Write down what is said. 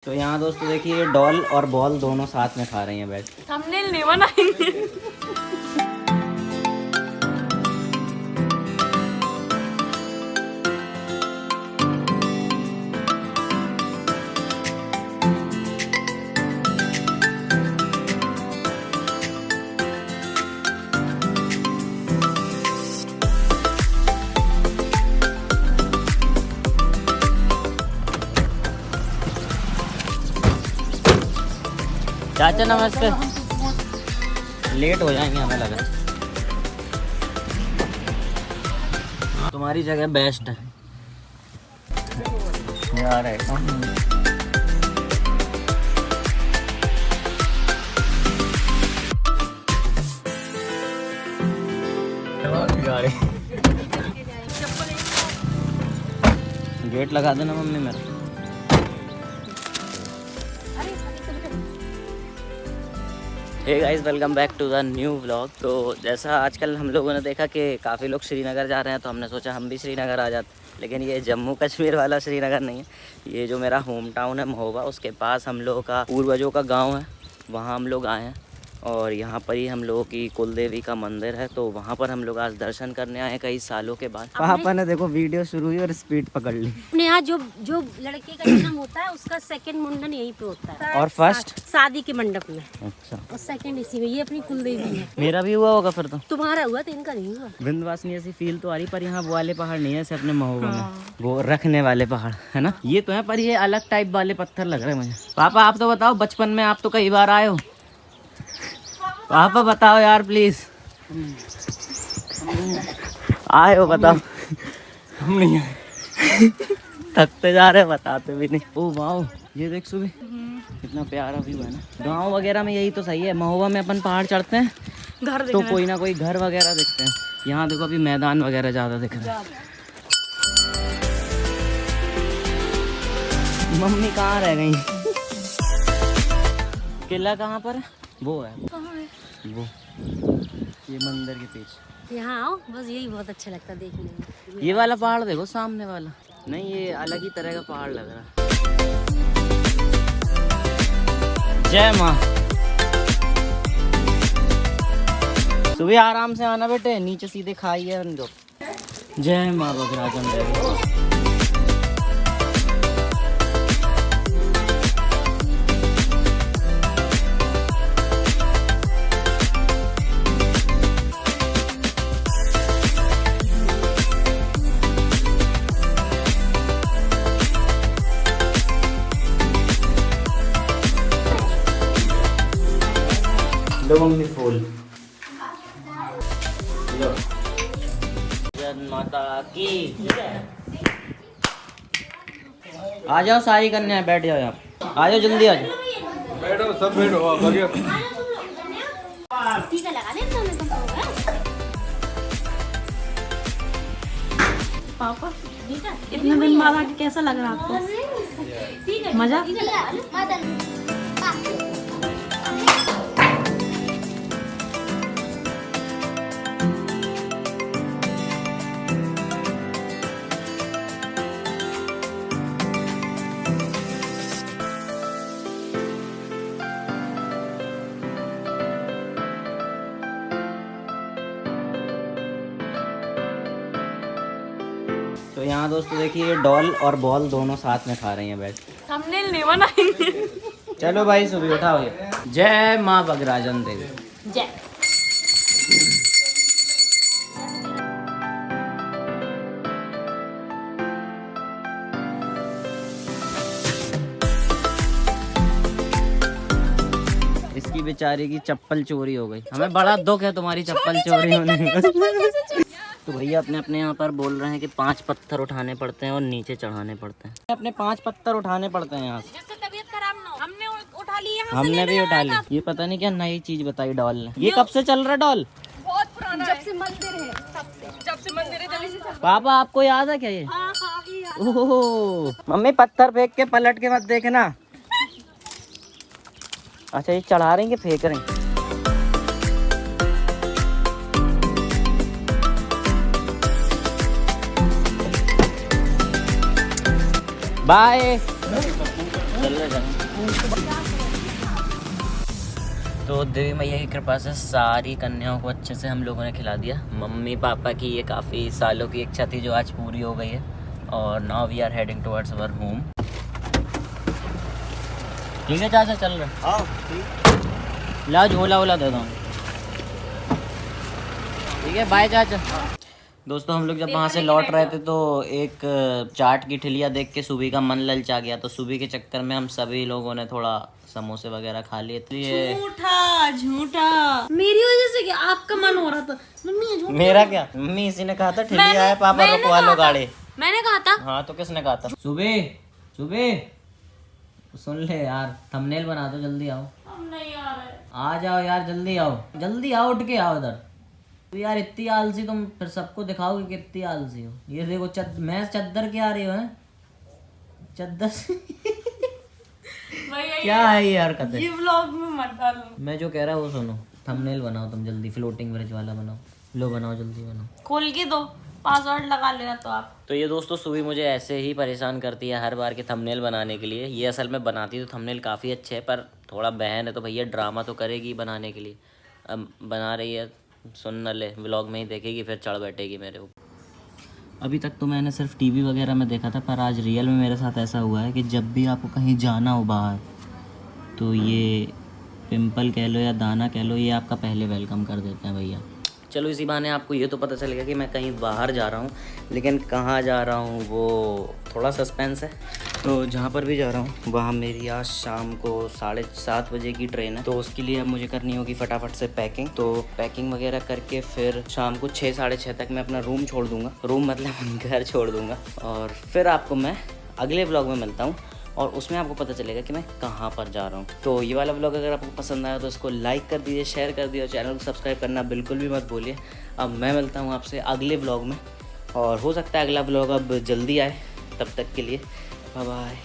तो यहाँ दोस्तों देखिए डॉल और बॉल दोनों साथ में खा रही हैं बैठ। थंबनेल नहीं बनाएंगे। चाचा नमस्ते। लेट हो जाएंगे हमें लगा। तुम्हारी जगह बेस्ट है यार है। गेट लगा देना मम्मी मेरा। Hey guys welcome back to the new vlog. तो जैसा आजकल हम लोगों ने देखा कि काफ़ी लोग श्रीनगर जा रहे हैं, तो हमने सोचा हम भी श्रीनगर आ जाते। लेकिन ये जम्मू कश्मीर वाला श्रीनगर नहीं है, ये जो मेरा होम टाउन है महोबा, उसके पास हम लोगों का पूर्वजों का गांव है। वहाँ हम लोग आए हैं और यहाँ पर ही हम लोगों की कुल देवी का मंदिर है, तो वहाँ पर हम लोग आज दर्शन करने आए कई सालों के बाद। पापा ने देखो वीडियो शुरू हुई और स्पीड पकड़ ली। अपने यहाँ जो लड़के का जन्म होता है उसका सेकंड मुंडन यहीं पे होता है, और फर्स्ट शादी के मंडप में, अच्छा, और सेकंड इसी में। ये अपनी कुल देवी है। मेरा भी हुआ होगा फिर तो। तुम्हारा हुआ तो इनका नहीं हुआ। विंध्यवासिनी ऐसी फील तो आ रही, पर यहाँ वो वाले पहाड़ नहीं है ऐसे अपने महोबा में, वो रखने वाले पहाड़ है ना। ये तो है, पर ये अलग टाइप वाले पत्थर लग रहे हैं मुझे। पापा आप तो बताओ, बचपन में आप तो कई बार आए हो, पापा बताओ यार प्लीज। आए हो बताओ। हम नहीं आए। थकते जा रहे, बताते भी नहीं। ओ वाओ, ये देख सुबह कितना प्यारा व्यू है ना। गांव वगैरह में यही तो सही है, महोबा में अपन पहाड़ चढ़ते हैं घर तो कोई ना कोई घर वगैरह दिखते हैं। यहाँ देखो अभी मैदान वगैरह ज्यादा दिख रहा है। मम्मी कहाँ रह गई? किला कहाँ पर है? वो है वो, ये मंदिर के पीछे। यहाँ आओ, बस यही बहुत अच्छा लगता है देखने में। ये वाला पहाड़ देखो, सामने वाला नहीं, ये अलग ही तरह का पहाड़ लग रहा है। जय माँ। सुबह आराम से आना बेटे, नीचे सीधे खाइए उनको। जय माँ बगराजन देवी। लो मम्मी फूल लो। जय माता की। आ जाओ सारी कन्या, बैठ जाओ यहाँ, आ जाओ जल्दी आ जाओ। बैठो सब बैठो। टीका लगा दे पापा इतने दिन बाद आके कैसा लग रहा आपको? मजा? तो यहाँ दोस्तों देखिए डॉल और बॉल दोनों साथ में खा रही हैं बैठ। थंबनेल नहीं बनाएंगे। चलो भाई सुबह उठाओ ये। जय माँ बगराजन देवी। जय। इसकी बेचारी की चप्पल चोरी हो गई। हमें बड़ा दुख है तुम्हारी चप्पल चोरी होने में। तो भैया अपने अपने यहाँ पर बोल रहे हैं कि 5 पत्थर उठाने पड़ते हैं और नीचे चढ़ाने पड़ते हैं। अपने 5 पत्थर उठाने पड़ते हैं यहाँ से। जिससे तबीयत खराब ना हो। हमने उठा ली है। हमने भी उठा ली। ये पता नहीं क्या नई चीज बताई डॉल ने। ये कब से चल रहा है डॉल? बहुत पुराना जब से मंदिर है, जब से मंदिर है तभी से। पापा आपको याद है क्या ये? ओह मम्मी पत्थर फेंक के पलट के मत देखना। अच्छा ये चढ़ा रहे हैं कि फेंक रहे हैं? बाय। चलो तो देवी मैया की कृपा से सारी कन्याओं को अच्छे से हम लोगों ने खिला दिया। मम्मी पापा की ये काफ़ी सालों की इच्छा थी जो आज पूरी हो गई है। और now we are heading towards our home. ठीक है चाचा, चल रहे ला झोला वोला दे दो। ठीक है, बाय चाचा। दोस्तों हम लोग जब वहाँ से लौट रहे थे तो एक चाट की ठिलिया देख के सुबह का मन ललचा गया, तो सुबह के चक्कर में हम सभी लोगों ने थोड़ा समोसे वगैरह खा लिए। झूठा झूठा, मेरी वजह से क्या? आपका मन हो रहा था मम्मी। मेरा क्या? मम्मी इसी ने कहा था ठिलिया है, पापा रुकवा लो गाड़ी। मैंने कहा था। हाँ तो किसने कहा था? सुबह सुन ले यार, थंबनेल बना दो, जल्दी आओ। नहीं आ रहा है। आ जाओ यार, जल्दी आओ, उठ के आओ इधर। तो यार इतनी आलसी तुम, फिर सबको दिखाओगे कि कितनी आलसी हो। ये देखो मैं चद्दर के आ रही हो है, चद्दर क्या है ये हरकत है? ये व्लॉग में मत डालो। मैं जो कह रहा हूँ वो सुनो, थंबनेल बनाओ तुम जल्दी, फ्लोटिंग ब्रिज वाला बनाओ। लो बनाओ, जल्दी बनाओ। खोल के दो, पासवर्ड लगा लेना तो आप। तो ये दोस्तों सुबह मुझे ऐसे ही परेशान करती है हर बार के थंबनेल बनाने के लिए। ये असल में बनाती तो थंबनेल काफ़ी अच्छे है, पर थोड़ा बहन है तो भैया ड्रामा तो करेगी बनाने के लिए। अब बना रही है, सुन न ले, व्लॉग में ही देखेगी फिर चढ़ बैठेगी मेरे ऊपर। अभी तक तो मैंने सिर्फ टीवी वगैरह में देखा था, पर आज रियल में मेरे साथ ऐसा हुआ है कि जब भी आपको कहीं जाना हो बाहर, तो ये पिंपल कह लो या दाना कह लो, ये आपका पहले वेलकम कर देते हैं भैया। चलो इसी बहाने आपको ये तो पता चलेगा कि मैं कहीं बाहर जा रहा हूँ, लेकिन कहाँ जा रहा हूँ वो थोड़ा सस्पेंस है। तो जहाँ पर भी जा रहा हूँ वहाँ मेरी आज शाम को 7:30 बजे की ट्रेन है, तो उसके लिए अब मुझे करनी होगी फटाफट से पैकिंग। तो पैकिंग वगैरह करके फिर शाम को 6 साढ़े 6 तक मैं अपना रूम छोड़ दूँगा, रूम मतलब घर छोड़ दूँगा। और फिर आपको मैं अगले व्लॉग में मिलता हूँ और उसमें आपको पता चलेगा कि मैं कहाँ पर जा रहा हूँ। तो ये वाला व्लॉग अगर आपको पसंद आया तो इसको लाइक कर दीजिए, शेयर कर दीजिए और चैनल को सब्सक्राइब करना बिल्कुल भी मत भूलिए। अब मैं मिलता हूँ आपसे अगले व्लॉग में, और हो सकता है अगला व्लॉग अब जल्दी आए। तब तक के लिए बाय बाय।